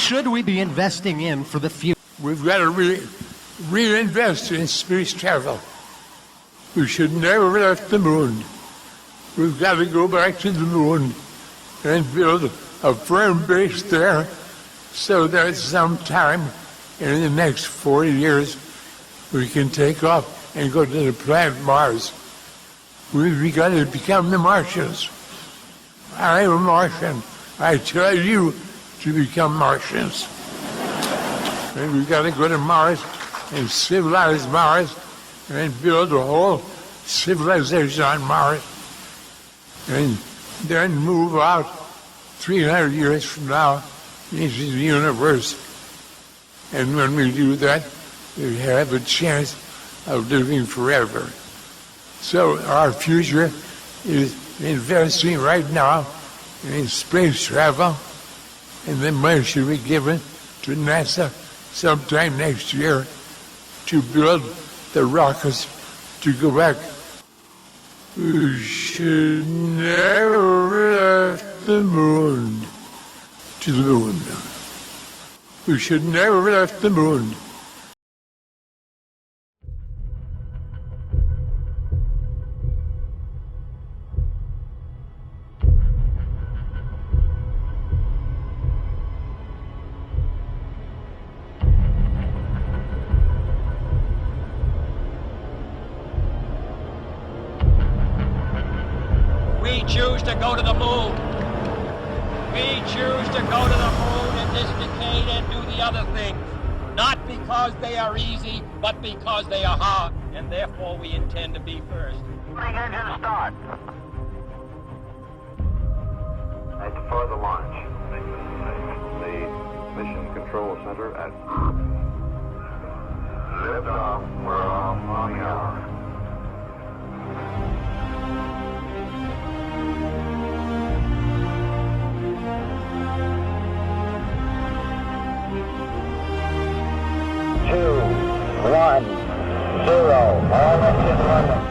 should we be investing in for the future? We've got to reinvest in space travel. We should never have left the moon. We've got to go back to the moon and build a firm base there so that sometime in the next 40 years we can take off and go to the planet Mars. We've got to become the Martians. I'm a Martian. I tell you to become Martians. And we've got to go to Mars and civilize Mars and build a whole civilization on Mars. And then move out 300 years from now into the universe. And when we do that, we have a chance of living forever. So our future is investing right now in space travel, and the money should be given to NASA sometime next year to build the rockets to go back. We should never left the moon to the moon. We should never left the moon. We choose to go to the moon. We choose to go to the moon in this decade and do the other things. Not because they are easy, but because they are hard. And therefore we intend to be first. Bring engine start. That's for the launch. The Mission Control Center at liftoff. We're off on the hour. Two, one, zero. All engine running.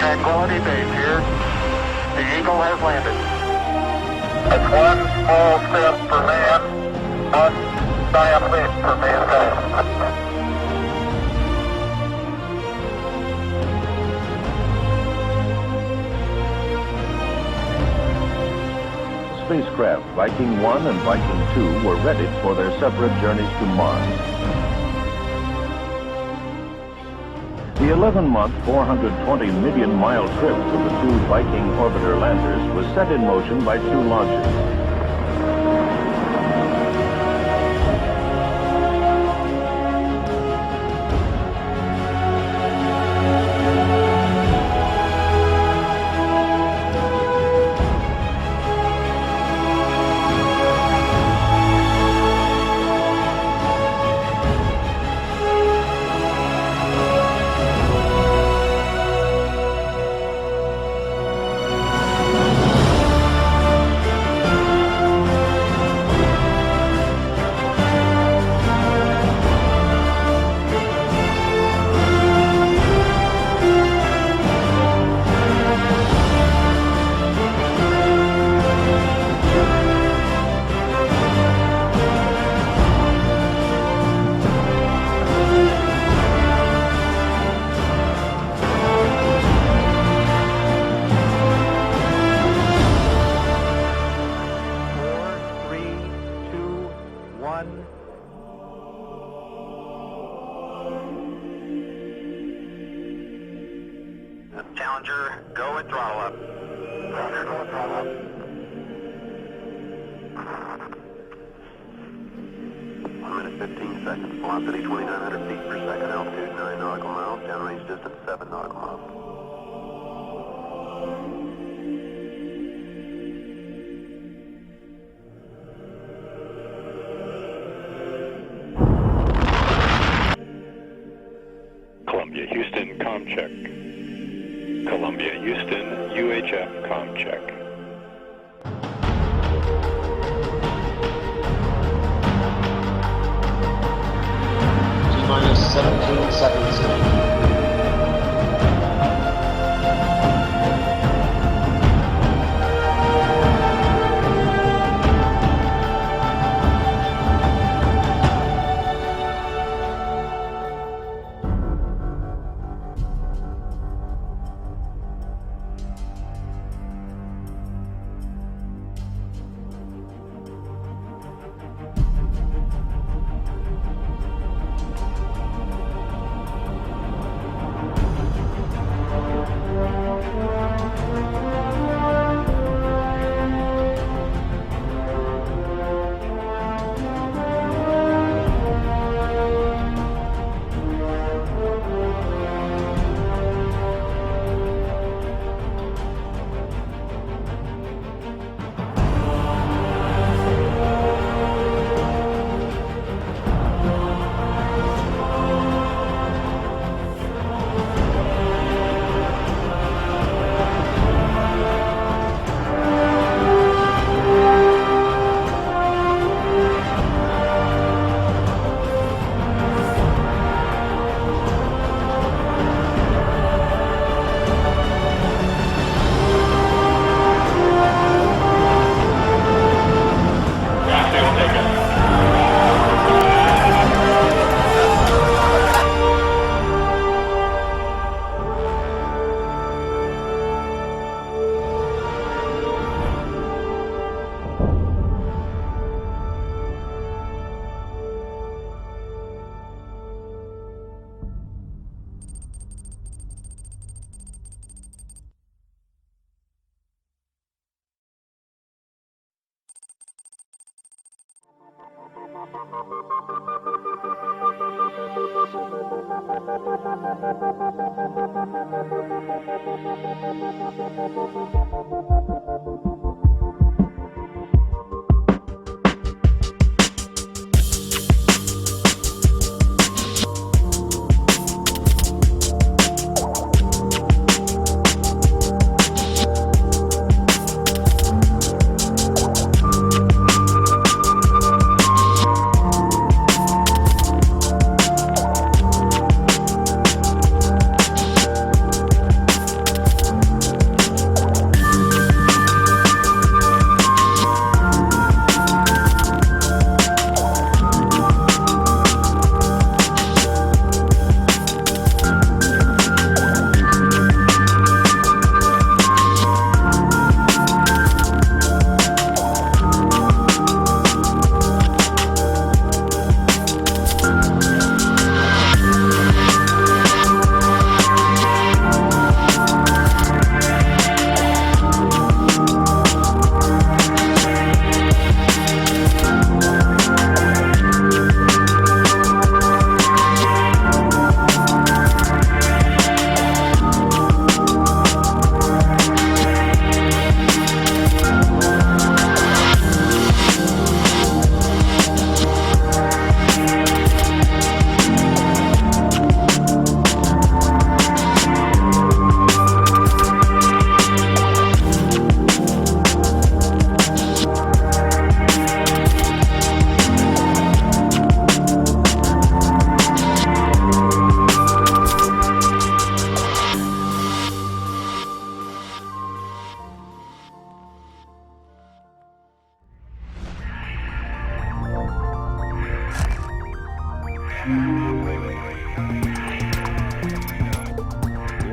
Tranquility Base here. The Eagle has landed. It's one small step for man, one giant leap for mankind. Spacecraft Viking 1 and Viking 2 were readied for their separate journeys to Mars. The 11-month, 420 million-mile trip of the two Viking orbiter landers was set in motion by two launches. Challenger, go and throttle up. Challenger, go and throttle up. 1 minute 15 seconds. Velocity 2,900 feet per second. Altitude 9 nautical miles. Downrange distance 7 nautical miles. check. T-minus 17 seconds.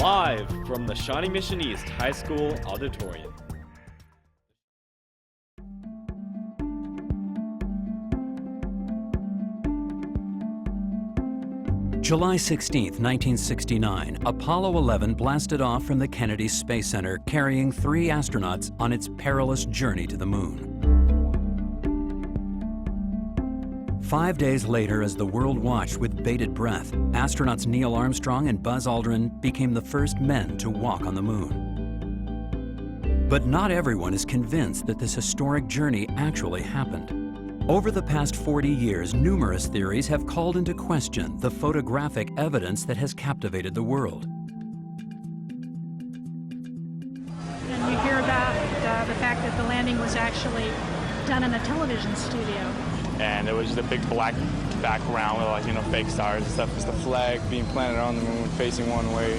Live from the Shawnee Mission East High School Auditorium. July 16, 1969, Apollo 11 blasted off from the Kennedy Space Center, carrying 3 astronauts on its perilous journey to the moon. 5 days later, as the world watched with bated breath, astronauts Neil Armstrong and Buzz Aldrin became the first men to walk on the moon. But not everyone is convinced that this historic journey actually happened. Over the past 40 years, numerous theories have called into question the photographic evidence that has captivated the world. And you hear that was actually done in a television studio. And it was just a big black background with, like, you know, fake stars and stuff. It's the flag being planted on the moon facing one way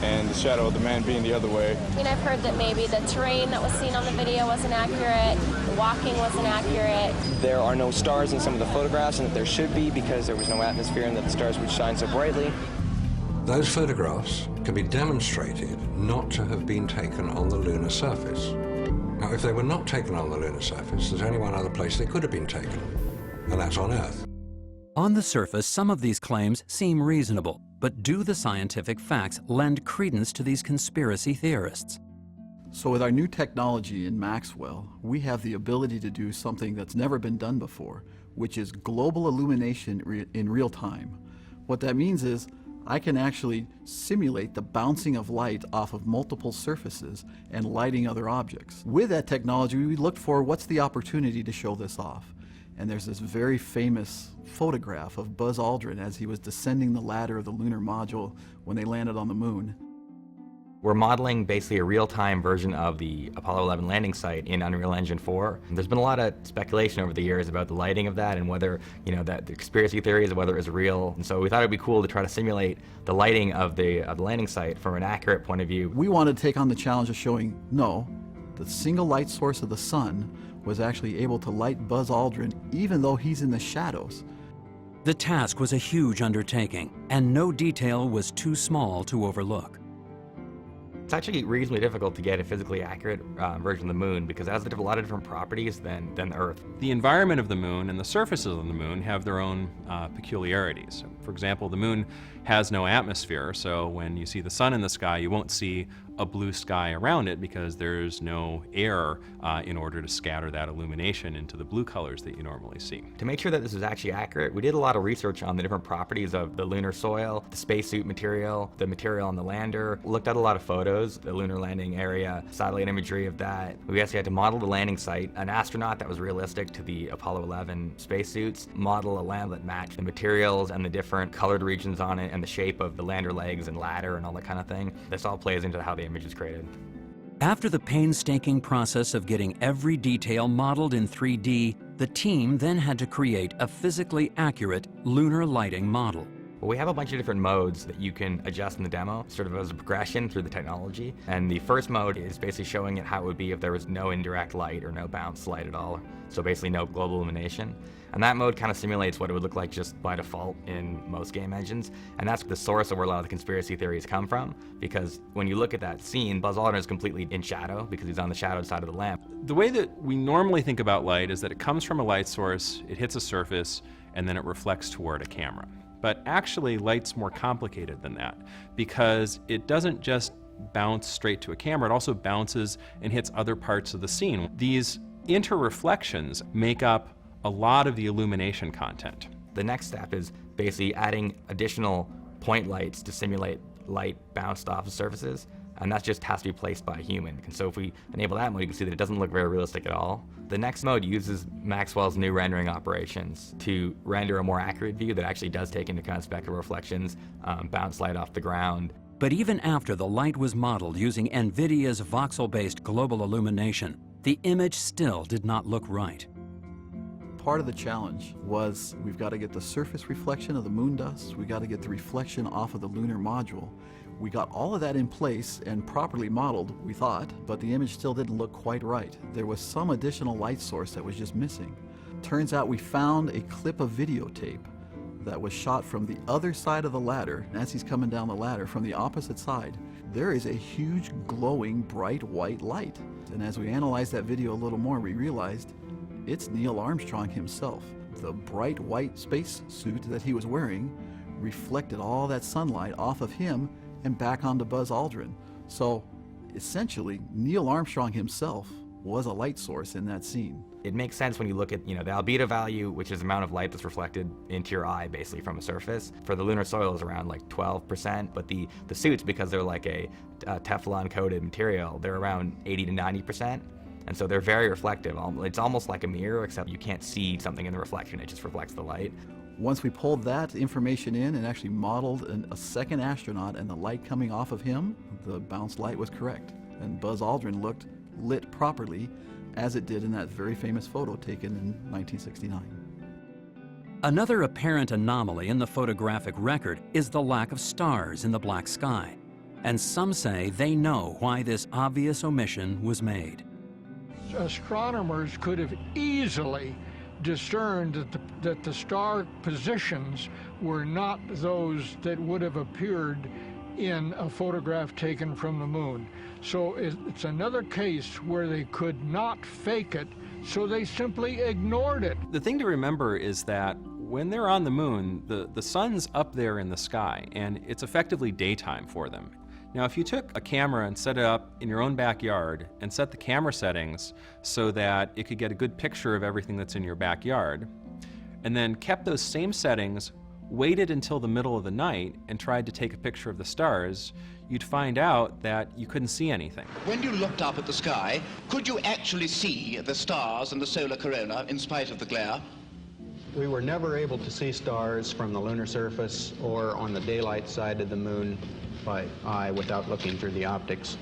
and the shadow of the man being the other way. I mean, I've heard that maybe the terrain that was seen on the video wasn't accurate, the walking wasn't accurate. There are no stars in some of the photographs, and that there should be because there was no atmosphere and that the stars would shine so brightly. Those photographs can be demonstrated not to have been taken on the lunar surface. Now, if they were not taken on the lunar surface, there's only one other place they could have been taken, and that's on Earth. On the surface, some of these claims seem reasonable, but do the scientific facts lend credence to these conspiracy theorists? So with our new technology in Maxwell, we have the ability to do something that's never been done before, which is global illumination in real time. What that means is I can actually simulate the bouncing of light off of multiple surfaces and lighting other objects. With that technology, we looked for what's the opportunity to show this off. And there's this very famous photograph of Buzz Aldrin as he was descending the ladder of the lunar module when they landed on the moon. We're modeling basically a real-time version of the Apollo 11 landing site in Unreal Engine 4. There's been a lot of speculation over the years about the lighting of that and whether, you know, that the conspiracy theories of whether it was real. And so we thought it'd be cool to try to simulate the lighting of the landing site from an accurate point of view. We wanted to take on the challenge of showing, no, the single light source of the sun was actually able to light Buzz Aldrin even though he's in the shadows. The task was a huge undertaking, and no detail was too small to overlook. It's actually reasonably difficult to get a physically accurate version of the moon because it has a lot of different properties than the Earth. The environment of the moon and the surfaces of the moon have their own peculiarities. For example, the moon has no atmosphere, so when you see the sun in the sky, you won't see a blue sky around it because there's no air in order to scatter that illumination into the blue colors that you normally see. To make sure that this was actually accurate, we did a lot of research on the different properties of the lunar soil, the spacesuit material, the material on the lander. We looked at a lot of photos, the lunar landing area, satellite imagery of that. We actually had to model the landing site, an astronaut that was realistic to the Apollo 11 spacesuits, model a land that matched the materials and the different colored regions on it and the shape of the lander legs and ladder and all that kind of thing. This all plays into how the image is created. After the painstaking process of getting every detail modeled in 3D, the team then had to create a physically accurate lunar lighting model. Well, we have a bunch of different modes that you can adjust in the demo, sort of as a progression through the technology. And the first mode is basically showing it how it would be if there was no indirect light or no bounce light at all. So basically no global illumination. And that mode kind of simulates what it would look like just by default in most game engines. And that's the source of where a lot of the conspiracy theories come from. Because when you look at that scene, Buzz Aldrin is completely in shadow because he's on the shadowed side of the lamp. The way that we normally think about light is that it comes from a light source, it hits a surface, and then it reflects toward a camera. But actually, light's more complicated than that because it doesn't just bounce straight to a camera, it also bounces and hits other parts of the scene. These interreflections make up a lot of the illumination content. The next step is basically adding additional point lights to simulate light bounced off of surfaces, and that just has to be placed by a human. And so if we enable that mode, you can see that it doesn't look very realistic at all. The next mode uses Maxwell's new rendering operations to render a more accurate view that actually does take into account spectral reflections, bounce light off the ground. But even after the light was modeled using NVIDIA's voxel-based global illumination, the image still did not look right. Part of the challenge was we've got to get the surface reflection of the moon dust, we got to get the reflection off of the lunar module. We got all of that in place and properly modeled, we thought, but the image still didn't look quite right. There was some additional light source that was just missing. Turns out we found a clip of videotape that was shot from the other side of the ladder. As he's coming down the ladder from the opposite side, there is a huge glowing bright white light. And as we analyzed that video a little more, we realized it's Neil Armstrong himself. The bright white space suit that he was wearing reflected all that sunlight off of him and back onto Buzz Aldrin. So essentially, Neil Armstrong himself was a light source in that scene. It makes sense when you look at, the albedo value, which is the amount of light that's reflected into your eye basically from a surface. For the lunar soil is around like 12%, but the suits, because they're like a Teflon coated material, they're around 80 to 90%. And so they're very reflective. It's almost like a mirror, except you can't see something in the reflection, it just reflects the light. Once we pulled that information in and actually modeled a second astronaut and the light coming off of him, the bounce light was correct. And Buzz Aldrin looked lit properly as it did in that very famous photo taken in 1969. Another apparent anomaly in the photographic record is the lack of stars in the black sky. And some say they know why this obvious omission was made. Astronomers could have easily discerned that the star positions were not those that would have appeared in a photograph taken from the moon. So it's another case where they could not fake it, so they simply ignored it. The thing to remember is that when they're on the moon, the sun's up there in the sky, and it's effectively daytime for them. Now, if you took a camera and set it up in your own backyard and set the camera settings so that it could get a good picture of everything that's in your backyard, and then kept those same settings, waited until the middle of the night and tried to take a picture of the stars, you'd find out that you couldn't see anything. When you looked up at the sky, could you actually see the stars and the solar corona in spite of the glare? We were never able to see stars from the lunar surface or on the daylight side of the moon by eye without looking through the optics.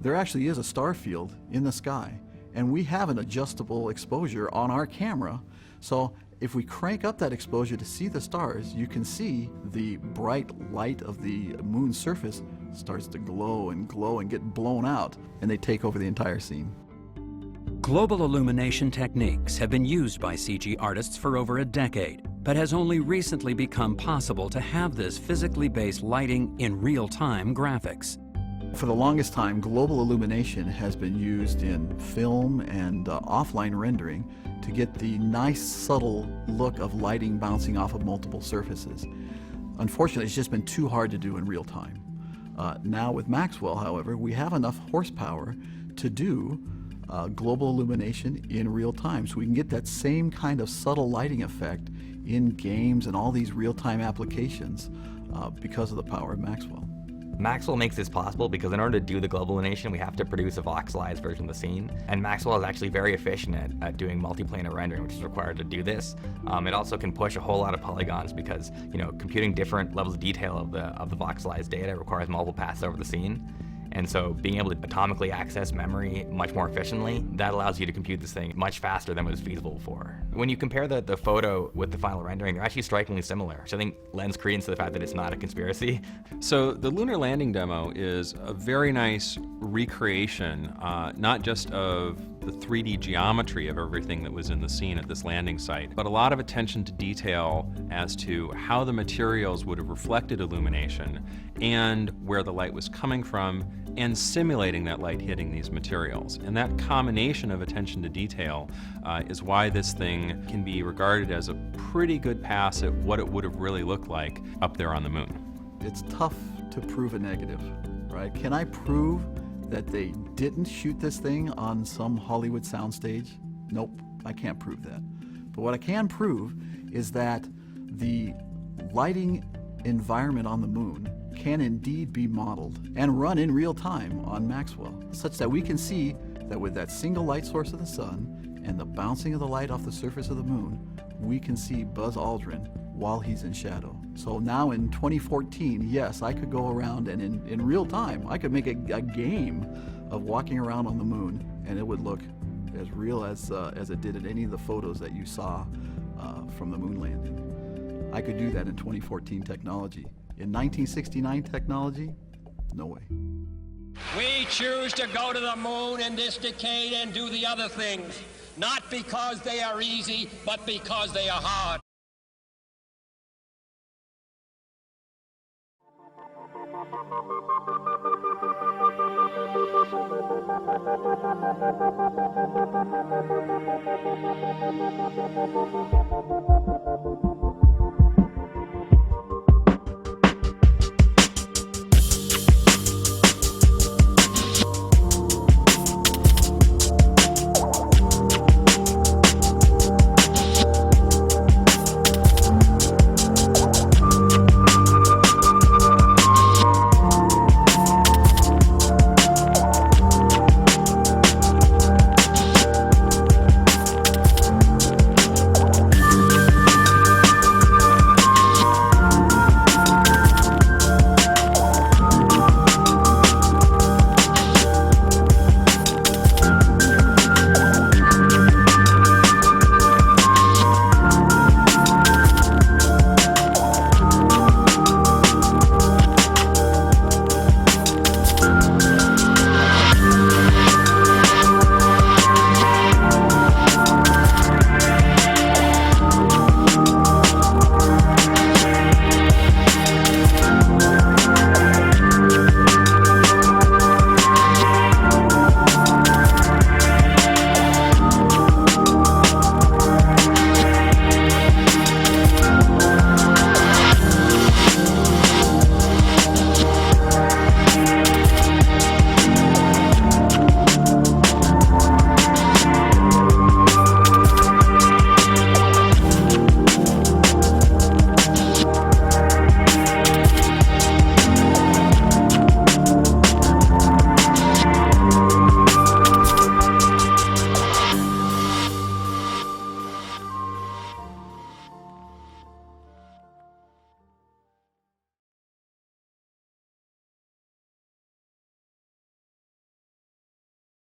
There actually is a star field in the sky, and we have an adjustable exposure on our camera. So if we crank up that exposure to see the stars, you can see the bright light of the moon's surface starts to glow and get blown out, and they take over the entire scene. Global illumination techniques have been used by CG artists for over a decade, but has only recently become possible to have this physically based lighting in real-time graphics. For the longest time, global illumination has been used in film and offline rendering to get the nice, subtle look of lighting bouncing off of multiple surfaces. Unfortunately, it's just been too hard to do in real time. Now with Maxwell, however, we have enough horsepower to do global illumination in real time, so we can get that same kind of subtle lighting effect in games and all these real-time applications because of the power of Maxwell. Maxwell makes this possible because in order to do the global illumination, we have to produce a voxelized version of the scene. And Maxwell is actually very efficient at doing multiplanar rendering, which is required to do this. It also can push a whole lot of polygons because, computing different levels of detail of the voxelized data requires multiple passes over the scene. And so being able to atomically access memory much more efficiently, that allows you to compute this thing much faster than was feasible before. When you compare the photo with the final rendering, they're actually strikingly similar, which I think lends credence to the fact that it's not a conspiracy. So the lunar landing demo is a very nice recreation, not just of the 3D geometry of everything that was in the scene at this landing site, but a lot of attention to detail as to how the materials would have reflected illumination and where the light was coming from, and simulating that light hitting these materials. And that combination of attention to detail is why this thing can be regarded as a pretty good pass at what it would have really looked like up there on the moon. It's tough to prove a negative, right? Can I prove that they didn't shoot this thing on some Hollywood soundstage? Nope, I can't prove that. But what I can prove is that the lighting environment on the moon can indeed be modeled and run in real time on Maxwell, such that we can see that with that single light source of the sun and the bouncing of the light off the surface of the moon, we can see Buzz Aldrin while he's in shadow. So now in 2014, yes, I could go around and in real time, I could make a game of walking around on the moon, and it would look as real as it did in any of the photos that you saw from the moon landing. I could do that in 2014 technology. In 1969 technology, no way. We choose to go to the moon in this decade and do the other things, not because they are easy, but because they are hard.